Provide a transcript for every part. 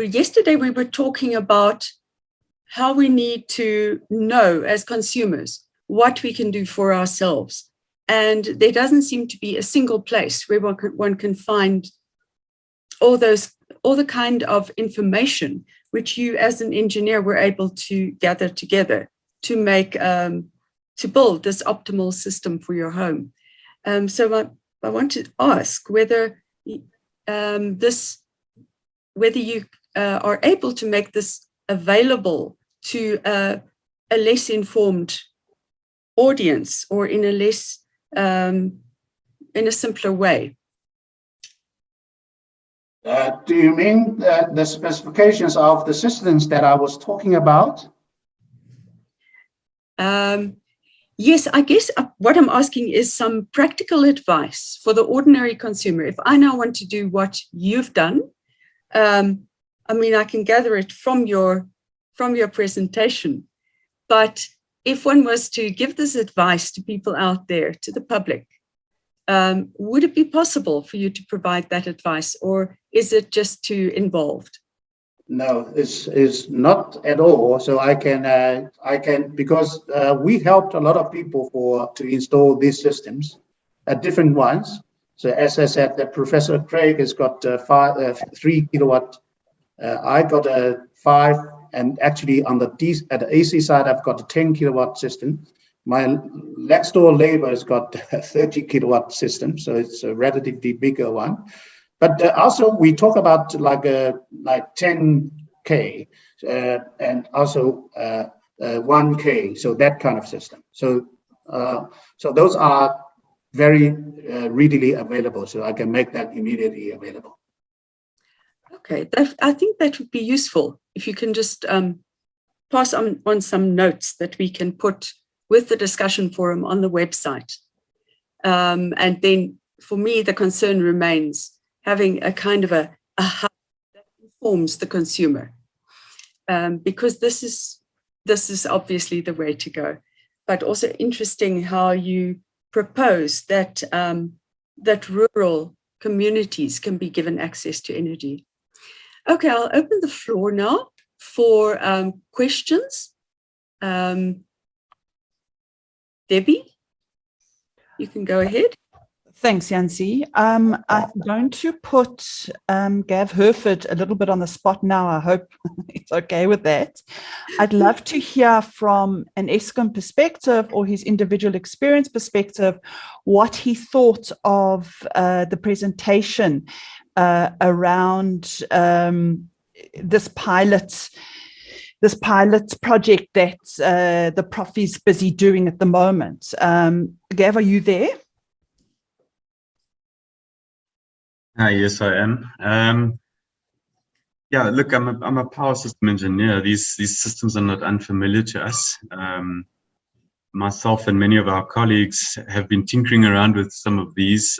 Yesterday we were talking about how we need to know as consumers what we can do for ourselves. And there doesn't seem to be a single place where one can find all the kind of information which you as an engineer were able to gather together to make, to build this optimal system for your home. So I want to ask whether whether you are able to make this available to a less informed audience, or in a less, in a simpler way. Do you mean the specifications of the systems that I was talking about? Yes, I guess what I'm asking is some practical advice for the ordinary consumer. If I now want to do what you've done, I mean, I can gather it from your presentation, but if one was to give this advice to people out there, to the public, would it be possible for you to provide that advice, or is it just too involved? No, it's not at all. So I can because we helped a lot of people to install these systems, different ones. So as I said, that Professor Craig has got 3 kilowatt. I got a 5, and actually on the at the AC side, I've got a 10 kilowatt system. My next door neighbor has got a 30 kilowatt system, so it's a relatively bigger one. But also we talk about like 10K and also 1K, so that kind of system. So so those are very readily available, so I can make that immediately available. Okay, I think that would be useful if you can just pass on some notes that we can put with the discussion forum on the website. And then for me, the concern remains having a kind of a hub that informs the consumer, because this is obviously the way to go. But also interesting how you propose that that rural communities can be given access to energy. Okay, I'll open the floor now for questions. Debbie, you can go ahead. Thanks, Yancy. I'm going to put Gav Herford a little bit on the spot now. I hope it's okay with that. I'd love to hear from an Eskom perspective or his individual experience perspective what he thought of the presentation around this pilot project that the Prof is busy doing at the moment. Gav, are you there? Yes, I am. Yeah, look, I'm a power system engineer. These systems are not unfamiliar to us. Myself and many of our colleagues have been tinkering around with some of these,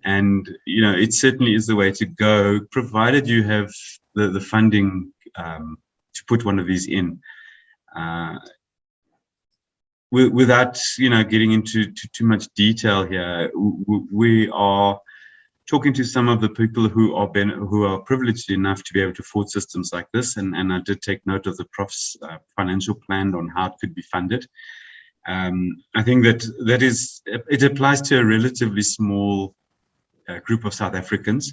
and you know, it certainly is the way to go, provided you have the funding to put one of these in. Without getting into too much detail here, we are talking to some of the people who are privileged enough to be able to afford systems like this, and I did take note of the Prof's financial plan on how it could be funded. I think it applies to a relatively small group of South Africans,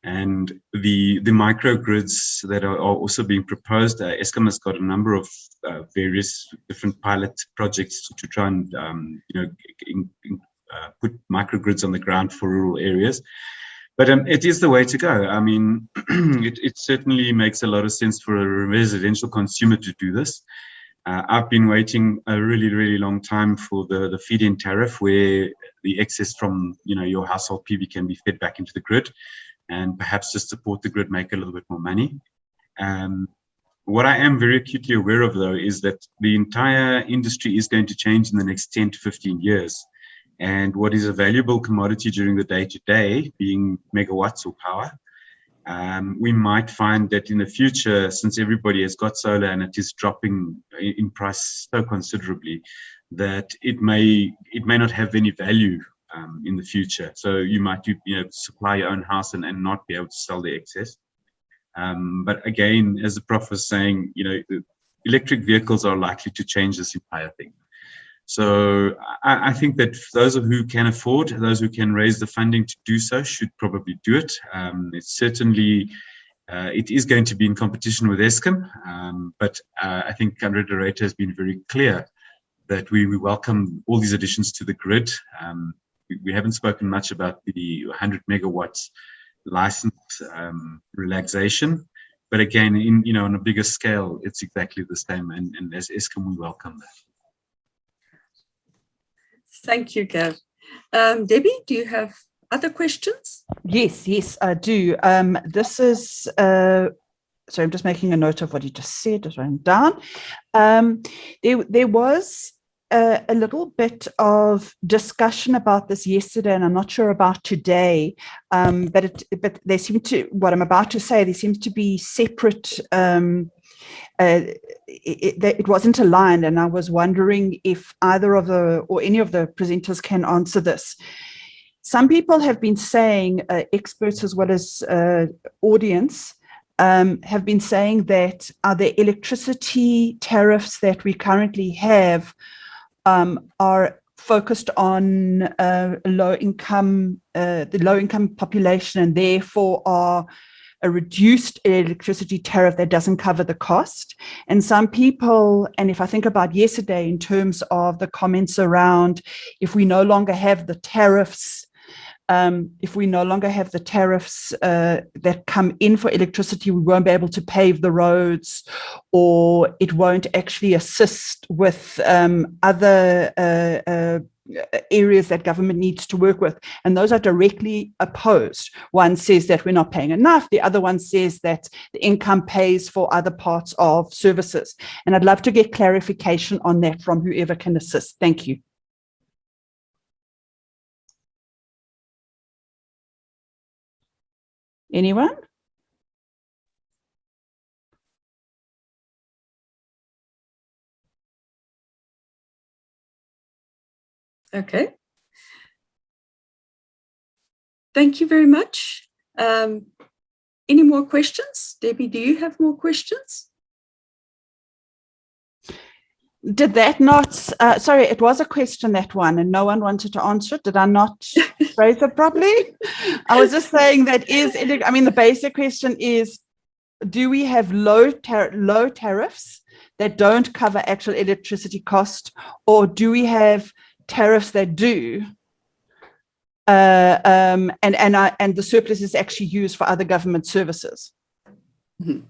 and the microgrids that are also being proposed. Eskom has got a number of various different pilot projects to try and put microgrids on the ground for rural areas, but it is the way to go. I mean, it certainly makes a lot of sense for a residential consumer to do this. I've been waiting a really long time for the feed-in tariff, where the excess from your household PV can be fed back into the grid, and perhaps just support the grid, make a little bit more money. What I am very acutely aware of, though, is that the entire industry is going to change in the next 10 to 15 years. And what is a valuable commodity during the day-to-day, being megawatts or power, we might find that in the future, since everybody has got solar and it is dropping in price so considerably, that it may not have any value in the future. So you might supply your own house and not be able to sell the excess. But again, as the prof was saying, electric vehicles are likely to change this entire thing. So I think that those who can afford, those who can raise the funding to do so, should probably do it. It's certainly, it is going to be in competition with Eskom, but I think Andrea has been very clear that we welcome all these additions to the grid. We haven't spoken much about the 100 megawatts license relaxation, but again, on a bigger scale, it's exactly the same. And as Eskom, we welcome that. Thank you, Gav. Debbie, do you have other questions? Yes, I do. This is, sorry, I'm just making a note of what you just said, just writing down. There was a little bit of discussion about this yesterday, and I'm not sure about today, but they seem to, what I'm about to say, there seems to be separate, it wasn't aligned, and I was wondering if either of or any of the presenters can answer this. Some people have been saying, experts as well as audience, have been saying that the electricity tariffs that we currently have are focused on the low-income population, and therefore are a reduced electricity tariff that doesn't cover the cost. And some people, and if I think about yesterday in terms of the comments around, if we no longer have the tariffs, that come in for electricity, we won't be able to pave the roads, or it won't actually assist with other areas that government needs to work with. And those are directly opposed. One says that we're not paying enough. The other one says that the income pays for other parts of services. And I'd love to get clarification on that from whoever can assist. Thank you. Anyone? Okay. Thank you very much. Any more questions? Debbie, do you have more questions? Did that not, sorry, it was a question, that one, and no one wanted to answer it. Did I not phrase it properly? I was just saying that the basic question is, do we have low tariffs that don't cover actual electricity cost, or do we have tariffs that do? And the surplus is actually used for other government services. Mm-hmm.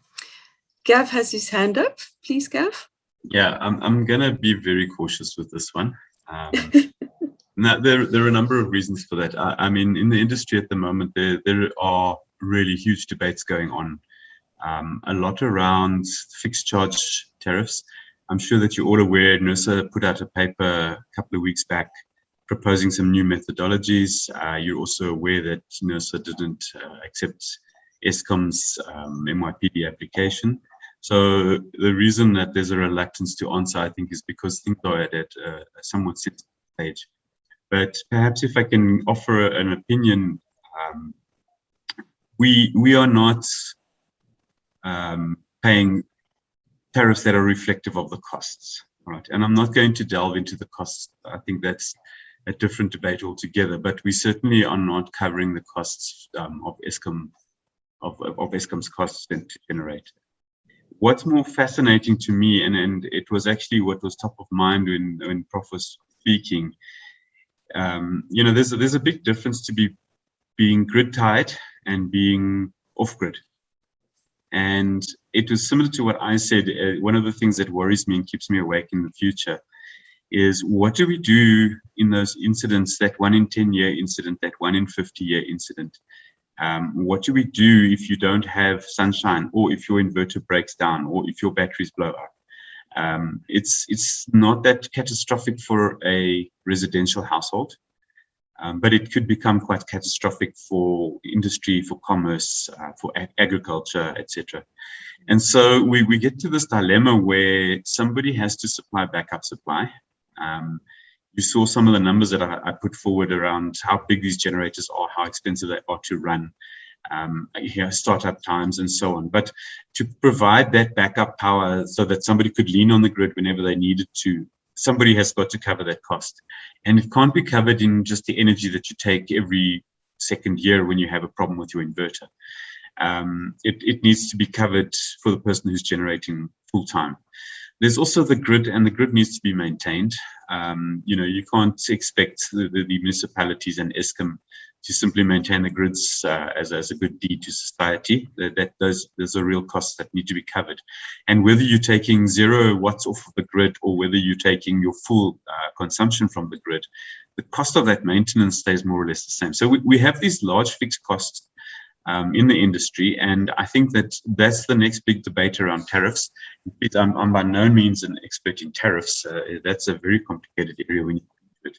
Gav has his hand up. Please, Gav. Yeah, I'm going to be very cautious with this one. Now, there are a number of reasons for that. I mean, in the industry at the moment, there are really huge debates going on. A lot around fixed charge tariffs. I'm sure that you're all aware, NERSA put out a paper a couple of weeks back proposing some new methodologies. You're also aware that NERSA didn't accept Eskom's MYPD application. So the reason that there's a reluctance to answer, I think, is because things are at a somewhat sensitive stage. But perhaps if I can offer an opinion, we are not paying tariffs that are reflective of the costs, right? And I'm not going to delve into the costs. I think that's a different debate altogether. But we certainly are not covering the costs of Eskom, of Eskom's costs to generate. What's more fascinating to me, and it was actually what was top of mind when Prof was speaking, there's a big difference to being grid tied and being off grid. And it was similar to what I said. One of the things that worries me and keeps me awake in the future is, what do we do in those incidents, that 1 in 10-year incident, that 1 in 50-year incident? What do we do if you don't have sunshine, or if your inverter breaks down, or if your batteries blow up? It's not that catastrophic for a residential household, but it could become quite catastrophic for industry, for commerce, for agriculture, etc. And so we get to this dilemma where somebody has to supply backup supply. You saw some of the numbers that I put forward around how big these generators are, how expensive they are to run, startup times and so on. But to provide that backup power so that somebody could lean on the grid whenever they needed to, somebody has got to cover that cost. And it can't be covered in just the energy that you take every second year when you have a problem with your inverter. It needs to be covered for the person who's generating full time. There's also the grid, and the grid needs to be maintained. You can't expect the municipalities and Eskom to simply maintain the grids as a good deed to society. There's a real cost that need to be covered. And whether you're taking 0 watts off of the grid or whether you're taking your full consumption from the grid, the cost of that maintenance stays more or less the same. So we have these large fixed costs in the industry, and I think that's the next big debate around tariffs. I'm by no means an expert in tariffs. That's a very complicated area when you do it.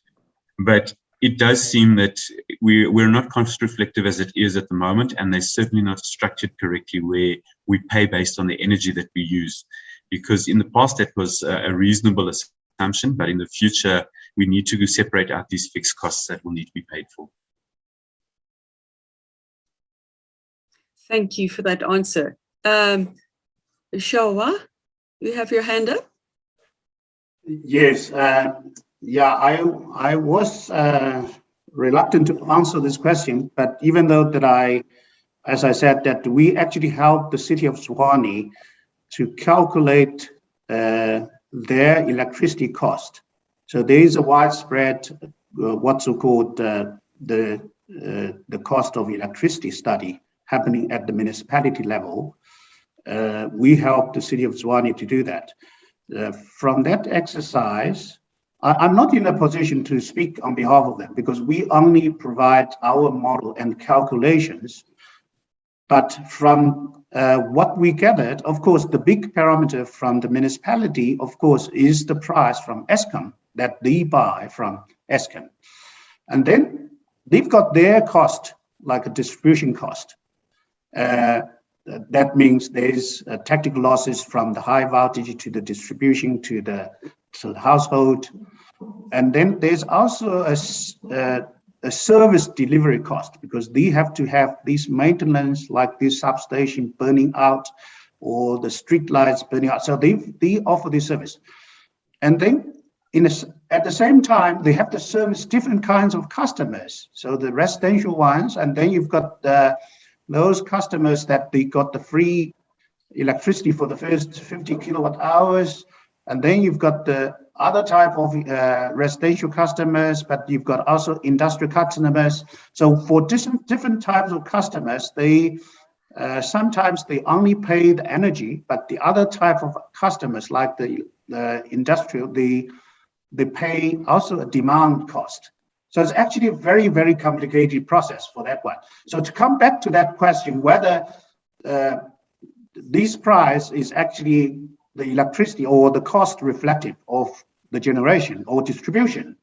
But it does seem that we're not cost reflective as it is at the moment, and they're certainly not structured correctly where we pay based on the energy that we use. Because in the past that was a reasonable assumption, but in the future we need to separate out these fixed costs that will need to be paid for. Thank you for that answer. Shawa, you have your hand up? Yes. I was reluctant to answer this question, but even though that as I said, that we actually helped the city of Tshwane to calculate their electricity cost. So there is a widespread, what's so-called the cost of electricity study happening at the municipality level. We helped the city of Tshwane to do that. From that exercise, I'm not in a position to speak on behalf of them because we only provide our model and calculations. But from what we gathered, of course, the big parameter from the municipality, of course, is the price from Eskom that they buy from Eskom. And then they've got their cost, like a distribution cost. That means there's tactical losses from the high voltage to the distribution to the household. And then there's also a service delivery cost because they have to have these maintenance like this substation burning out or the street lights burning out. So they offer this service. And then at the same time, they have to service different kinds of customers. So the residential ones, and then you've got those customers that they got the free electricity for the first 50 kilowatt hours. And then you've got the other type of residential customers, but you've got also industrial customers. So for different types of customers, they sometimes they only pay the energy, but the other type of customers, like the industrial, they pay also a demand cost. So it's actually a very, very complicated process for that one. So to come back to that question, whether this price is actually the electricity or the cost reflective of the generation or distribution,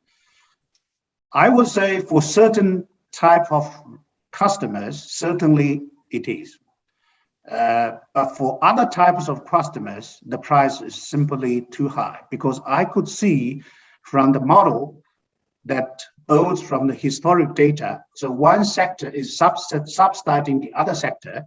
I would say for certain type of customers, certainly it is. But for other types of customers, the price is simply too high because I could see from the model that both from the historic data, so one sector is subsidizing the other sector,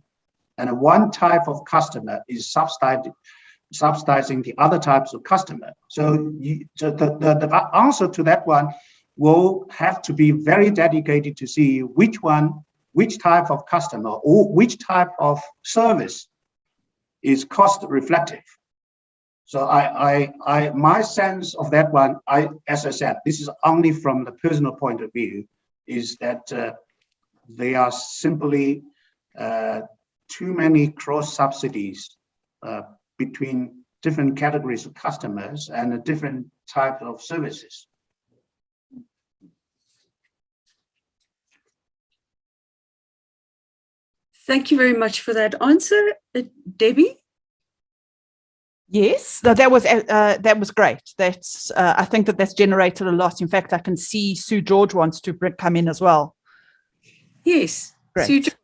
and one type of customer is subsidizing the other types of customer. So the answer to that one will have to be very dedicated to see which type of customer or which type of service is cost reflective. So my sense of that one, as I said, this is only from the personal point of view, is that they are simply too many cross subsidies between different categories of customers and a different type of services. Thank you very much for that answer, Debbie. Yes, no, that was great. That's I think that's generated a lot. In fact, I can see Sue George wants to come in as well. Yes, great. Sue George.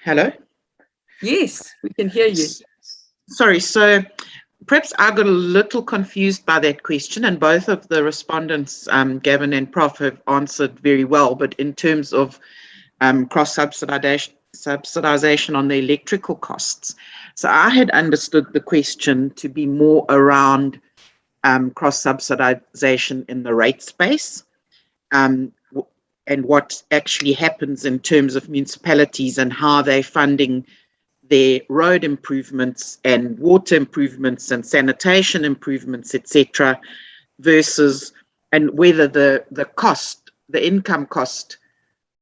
Hello. Yes, we can hear you. Sorry, so perhaps I got a little confused by that question, and both of the respondents, Gavin and Prof, have answered very well. But in terms of cross-subsidization on the electrical costs, so I had understood the question to be more around cross-subsidization in the rate space, and what actually happens in terms of municipalities and how they're funding their road improvements and water improvements and sanitation improvements, etc., versus, and whether the cost, the income cost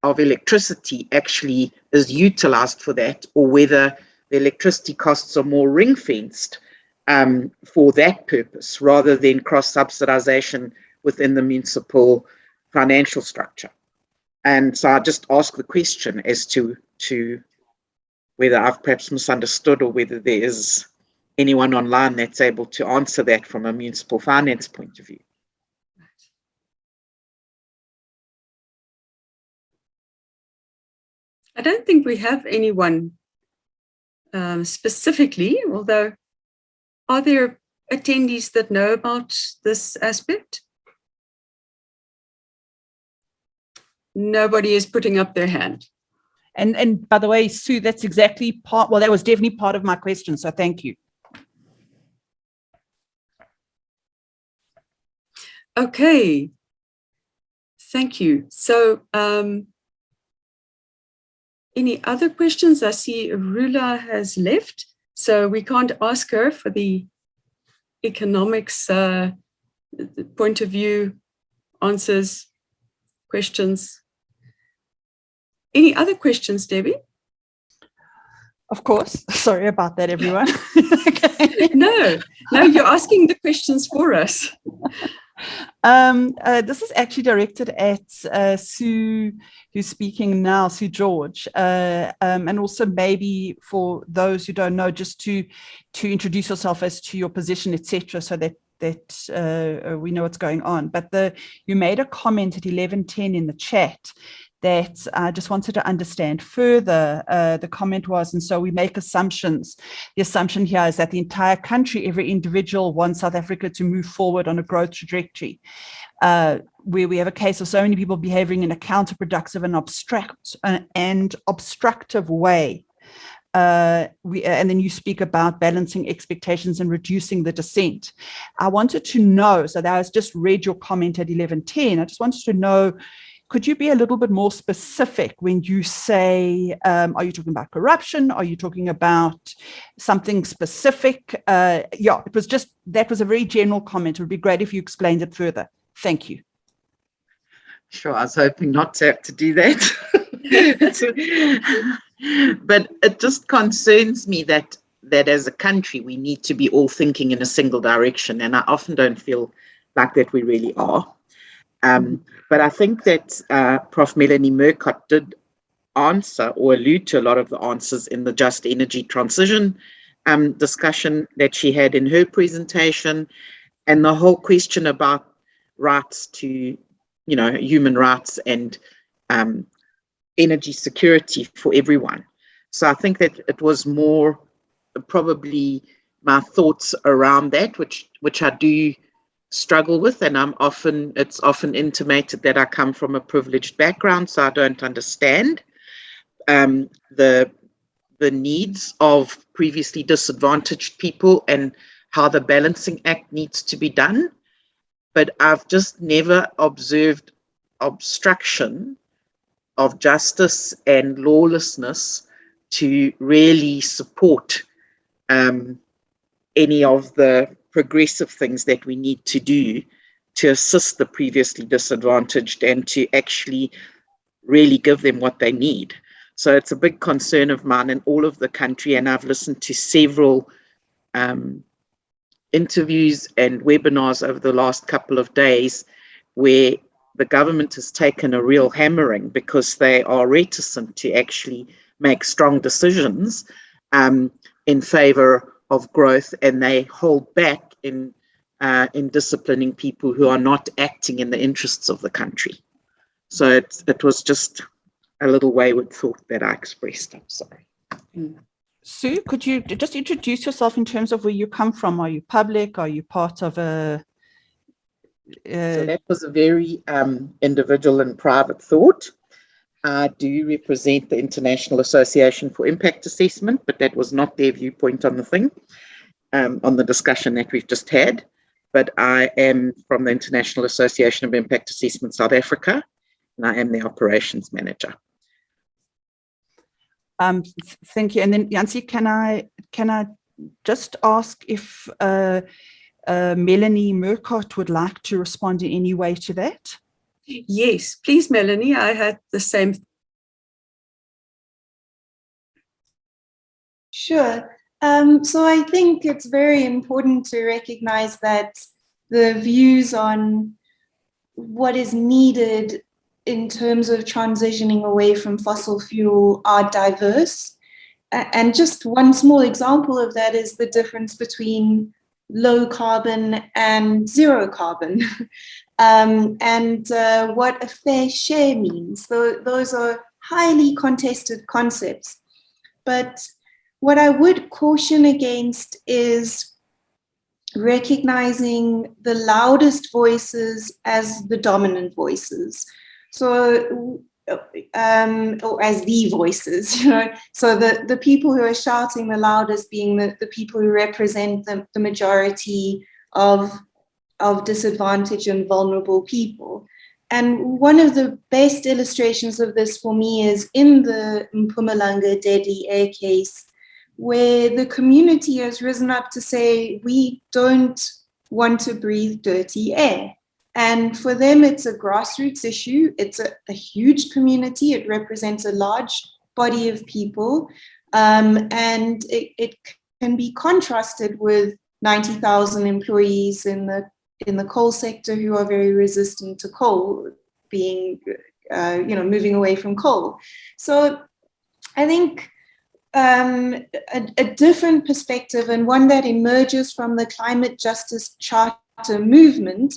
of electricity actually is utilized for that, or whether the electricity costs are more ring-fenced for that purpose, rather than cross-subsidization within the municipal financial structure. And so I just ask the question as to whether I've perhaps misunderstood, or whether there is anyone online that's able to answer that from a municipal finance point of view. I don't think we have anyone specifically, although are there attendees that know about this aspect? Nobody is putting up their hand. And by the way, Sue, that's exactly part, well, that was definitely part of my question, so thank you. Okay, thank you. So any other questions? I see Rula has left, so we can't ask her for the economics point of view, answers, questions. Any other questions, Debbie? Of course. Sorry about that, everyone. Okay. No, you're asking the questions for us. This is actually directed at Sue, who's speaking now, Sue George, and also maybe for those who don't know, just to introduce yourself as to your position, etc., so that we know what's going on. But you made a comment at 11:10 in the chat that I just wanted to understand further. The comment was, and so we make assumptions. The assumption here is that the entire country, every individual wants South Africa to move forward on a growth trajectory, where we have a case of so many people behaving in a counterproductive and obstructive way. And then you speak about balancing expectations and reducing the dissent. I wanted to know, so that I just read your comment at 11:10. I just wanted to know, could you be a little bit more specific when you say, are you talking about corruption? Are you talking about something specific? Yeah, it was just, that was a very general comment. It would be great if you explained it further. Thank you. Sure, I was hoping not to have to do that. But it just concerns me that as a country, we need to be all thinking in a single direction. And I often don't feel like that we really are. But I think that Prof. Melanie Murcott did answer or allude to a lot of the answers in the just energy transition discussion that she had in her presentation, and the whole question about rights to, human rights and energy security for everyone. So I think that it was more probably my thoughts around that, which I do struggle with, and it's often intimated that I come from a privileged background, so I don't understand the needs of previously disadvantaged people and how the balancing act needs to be done. But I've just never observed obstruction of justice and lawlessness to really support any of the progressive things that we need to do to assist the previously disadvantaged and to actually really give them what they need. So it's a big concern of mine in all of the country, and I've listened to several interviews and webinars over the last couple of days where the government has taken a real hammering because they are reticent to actually make strong decisions in favor of growth, and they hold back in disciplining people who are not acting in the interests of the country. So it was just a little wayward thought that I expressed. I'm sorry. Sue, could you just introduce yourself in terms of where you come from? Are you public? Are you part of a... So that was a very individual and private thought. I do represent the International Association for Impact Assessment, but that was not their viewpoint on the thing, on the discussion that we've just had. But I am from the International Association of Impact Assessment South Africa, and I am the operations manager. Thank you. And then, Jansie, can I just ask if Melanie Murcott would like to respond in any way to that? Yes, please, Melanie. I had the same. Sure. So I think it's very important to recognize that the views on what is needed in terms of transitioning away from fossil fuel are diverse. And just one small example of that is the difference between low carbon and zero carbon, and what a fair share means. So those are highly contested concepts. But what I would caution against is recognizing the loudest voices as the dominant voices. So, or as the voices, you know, so the people who are shouting the loudest being the people who represent the majority of disadvantaged and vulnerable people. And one of the best illustrations of this for me is in the Mpumalanga deadly air case, where the community has risen up to say, we don't want to breathe dirty air. And for them, it's a grassroots issue. It's a huge community. It represents a large body of people. And it can be contrasted with 90,000 employees in the coal sector who are very resistant to coal, being, moving away from coal. So I think a different perspective, and one that emerges from the climate justice charter movement,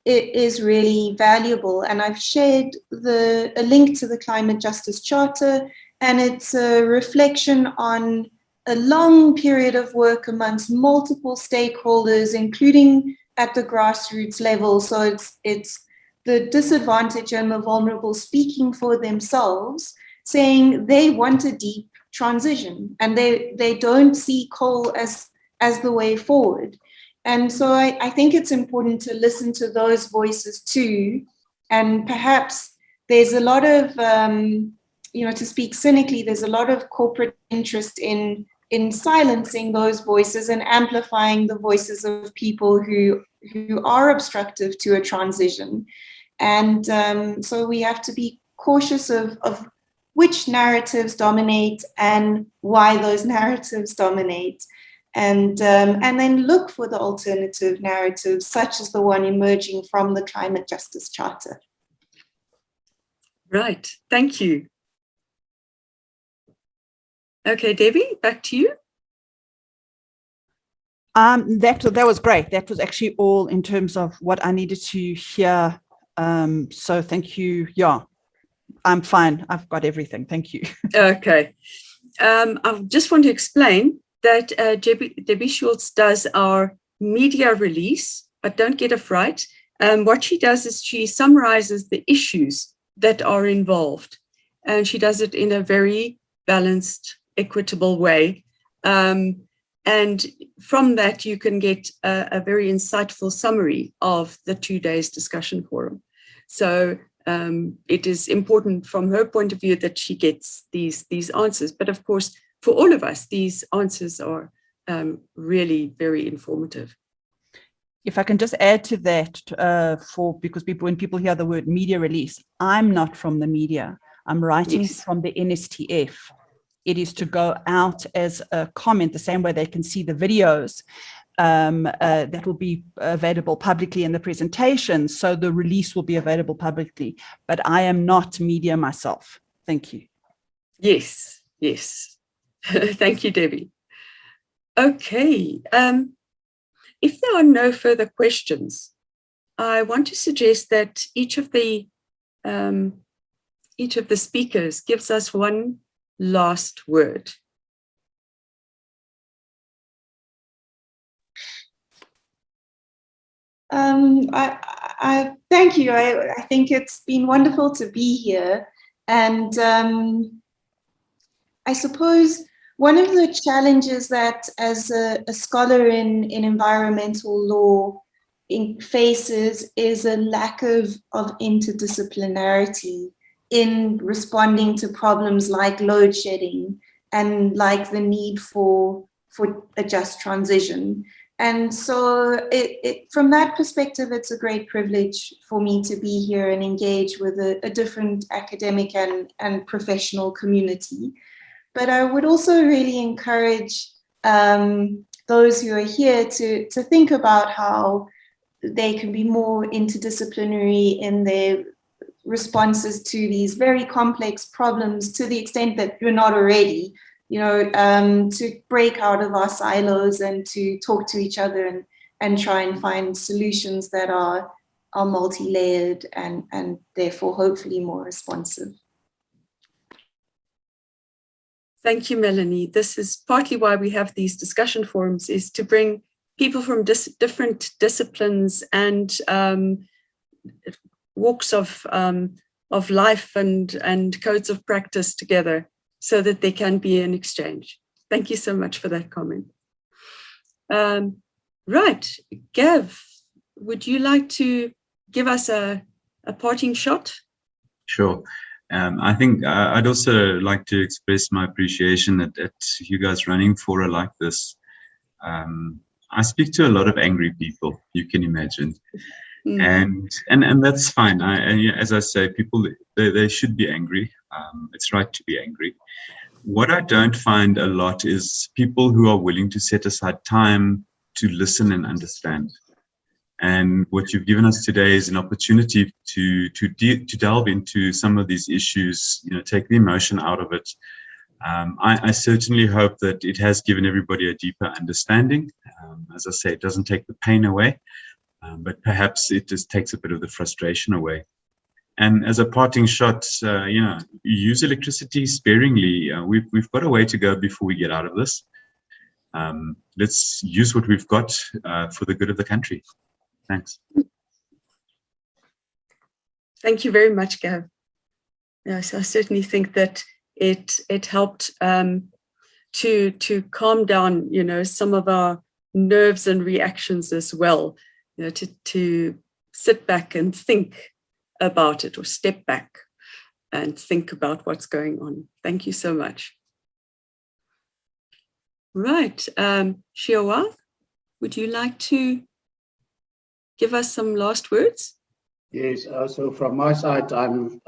it is really valuable. And I've shared a link to the Climate Justice Charter, and it's a reflection on a long period of work amongst multiple stakeholders, including at the grassroots level. So it's the disadvantaged and the vulnerable speaking for themselves, saying they want a deep transition and they don't see coal as the way forward. And so I think it's important to listen to those voices too. And perhaps there's a lot of, to speak cynically, there's a lot of corporate interest in silencing those voices and amplifying the voices of people who are obstructive to a transition. And so we have to be cautious of which narratives dominate and why those narratives dominate. And then look for the alternative narratives, such as the one emerging from the Climate Justice Charter. Right, thank you. Okay, Debbie, back to you. That was great. That was actually all in terms of what I needed to hear. So thank you. Yeah, I'm fine. I've got everything. Thank you. Okay. I just want to explain that Debbie Schultz does our media release, but don't get a fright. What she does is she summarizes the issues that are involved, and she does it in a very balanced, equitable way. And from that, you can get a very insightful summary of the 2 days discussion forum. So it is important from her point of view that she gets these answers. But of course, for all of us, these answers are really very informative. If I can just add to that, because when people hear the word media release, I'm not from the media. I'm writing from the NSTF. It is to go out as a comment, the same way they can see the videos that will be available publicly in the presentation. So the release will be available publicly, but I am not media myself. Thank you. Yes, yes. Thank you, Debbie. Okay. If there are no further questions, I want to suggest that each of the speakers gives us one last word. I thank you. I think it's been wonderful to be here. And I suppose one of the challenges that as a scholar in environmental law faces is a lack of interdisciplinarity in responding to problems like load shedding and like the need for a just transition. And so from that perspective, it's a great privilege for me to be here and engage with a different academic and professional community. But I would also really encourage those who are here to think about how they can be more interdisciplinary in their responses to these very complex problems, to the extent that you're not already, to break out of our silos and to talk to each other and try and find solutions that are multi-layered and therefore hopefully more responsive. Thank you, Melanie. This is partly why we have these discussion forums, is to bring people from different disciplines and walks of life and codes of practice together so that there can be an exchange. Thank you so much for that comment. Right, Gav, would you like to give us a parting shot? Sure. I think I'd also like to express my appreciation at you guys running fora like this. I speak to a lot of angry people, you can imagine. And that's fine. As I say, people, they should be angry. It's right to be angry. What I don't find a lot is people who are willing to set aside time to listen and understand. And what you've given us today is an opportunity to delve into some of these issues, take the emotion out of it. I certainly hope that it has given everybody a deeper understanding. As I say, it doesn't take the pain away, but perhaps it just takes a bit of the frustration away. And as a parting shot, use electricity sparingly. We've got a way to go before we get out of this. Let's use what we've got for the good of the country. Thanks. Thank you very much, Gav. Yes, I certainly think that it helped to calm down, some of our nerves and reactions as well. To sit back and think about it, or step back and think about what's going on. Thank you so much. Right, Shiowa, would you like to give us some last words? Yes. So from my side, I'm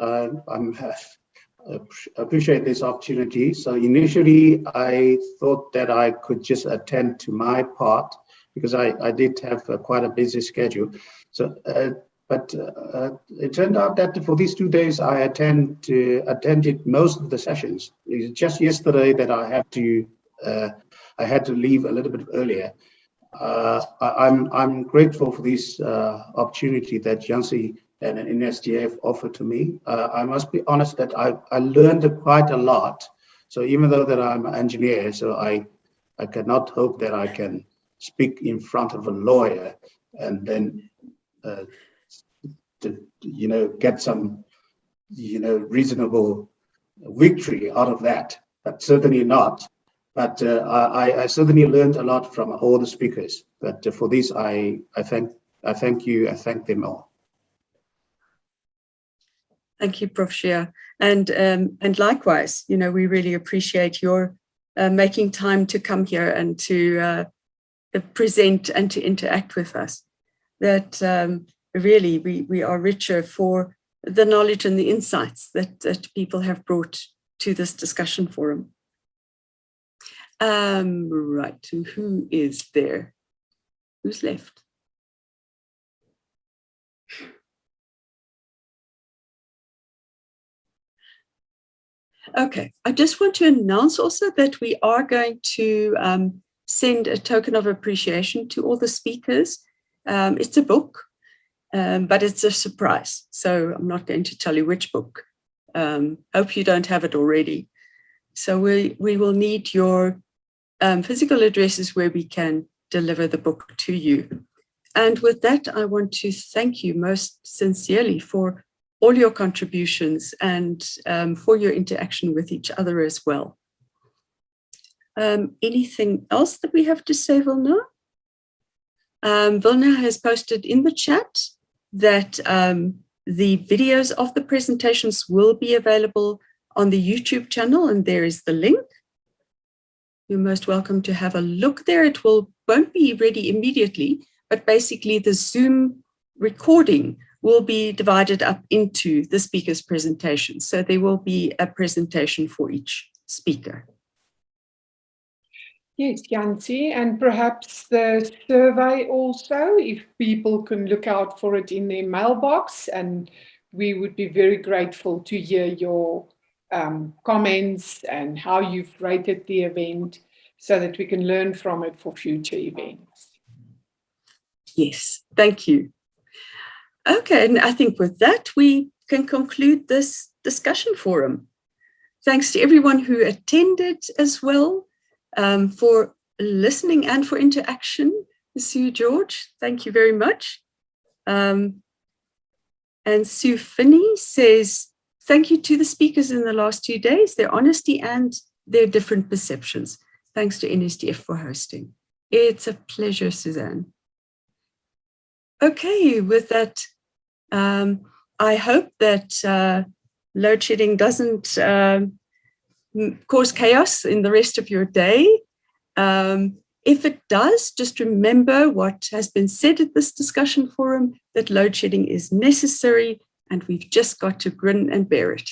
appreciate this opportunity. So initially, I thought that I could just attend to my part because I did have quite a busy schedule. So, but it turned out that for these 2 days, I attended most of the sessions. It's just yesterday that I had to leave a little bit earlier. I'm grateful for this opportunity that Jansi and NSGF offered to me. I must be honest that I learned quite a lot. So even though that I'm an engineer, so I cannot hope that I can speak in front of a lawyer and then get some reasonable victory out of that. But certainly not. But I certainly learned a lot from all the speakers. But for this, I thank you. I thank them all. Thank you, Prof. Shia. And likewise, we really appreciate your making time to come here and to present and to interact with us. That really we are richer for the knowledge and the insights that people have brought to this discussion forum. Right, who is there? Who's left? Okay, I just want to announce also that we are going to send a token of appreciation to all the speakers. It's a book, but it's a surprise. So I'm not going to tell you which book. Hope you don't have it already. So we will need your physical addresses where we can deliver the book to you. And with that, I want to thank you most sincerely for all your contributions and for your interaction with each other as well. Anything else that we have to say, Vilna? Vilna has posted in the chat that the videos of the presentations will be available on the YouTube channel, and there is the link. You're most welcome to have a look there. It won't be ready immediately, but basically the Zoom recording will be divided up into the speaker's presentation. So there will be a presentation for each speaker. Yes, Jancy, and perhaps the survey also, if people can look out for it in their mailbox, and we would be very grateful to hear your comments and how you've rated the event so that we can learn from it for future events. Yes, thank you. Okay, and I think with that, we can conclude this discussion forum. Thanks to everyone who attended as well, for listening and for interaction. Sue George, thank you very much. And Sue Finney says, thank you to the speakers in the last 2 days, their honesty and their different perceptions. Thanks to NSDF for hosting. It's a pleasure, Suzanne. Okay, with that, I hope that load shedding doesn't cause chaos in the rest of your day. If it does, just remember what has been said at this discussion forum, that load shedding is necessary and we've just got to grin and bear it.